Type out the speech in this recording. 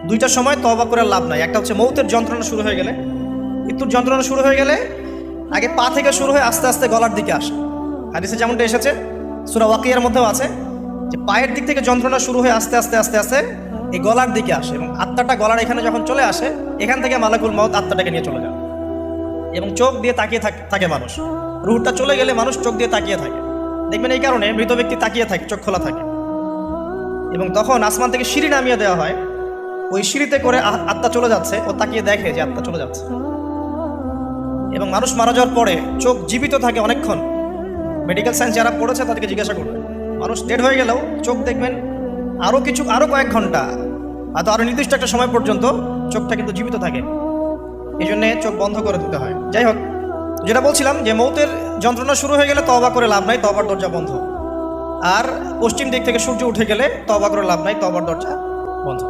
দুইটা সময় তওবা করে লাভ নাই। একটা হচ্ছে মৌতের যন্ত্রণা শুরু হয়ে গেলে, মৃত্যুর যন্ত্রণা শুরু হয়ে গেলে আগে পা থেকে শুরু হয়ে আস্তে আস্তে গলার দিকে আসে। হাদিসে যেমনটা এসেছে, সূরা ওয়াকিয়ার মধ্যেও আছে যে পায়ের দিক থেকে যন্ত্রণা শুরু হয়ে আস্তে আস্তে আস্তে আস্তে এই গলার দিকে আসে, এবং আত্মাটা গলার এখানে যখন চলে আসে, এখান থেকে মালাকুল মউত আত্মাটাকে নিয়ে চলে যায়। এবং চোখ দিয়ে তাকিয়ে থাকে মানুষ, রুহটা চলে গেলে মানুষ চোখ দিয়ে তাকিয়ে থাকে। দেখবেন এই কারণে মৃত ব্যক্তি তাকিয়ে থাকে, চোখ খোলা থাকে। এবং তখন আসমান থেকে সিঁড়ি নামিয়ে দেওয়া হয়, ওই সিঁড়িতে করে আত্মা চলে যাচ্ছে, ও তাকিয়ে দেখে যে আত্মা চলে যাচ্ছে। এবং মানুষ মারা যাওয়ার পরে চোখ জীবিত থাকে অনেকক্ষণ। মেডিকেল সায়েন্স যারা পড়েছে তাদেরকে জিজ্ঞাসা করবে, মানুষ ডেড হয়ে গেলেও চোখ দেখবেন আরও কয়েক ঘন্টা, হয়তো আরও নির্দিষ্ট একটা সময় পর্যন্ত চোখটা কিন্তু জীবিত থাকে। এই জন্যে চোখ বন্ধ করে দিতে হয়। যাই হোক, যেটা বলছিলাম যে মৌতের যন্ত্রণা শুরু হয়ে গেলে তওবা করে লাভ নাই, তওবার দরজা বন্ধ। আর পশ্চিম দিক থেকে সূর্য উঠে গেলে তওবা করে লাভ নাই, তওবার দরজা বন্ধ।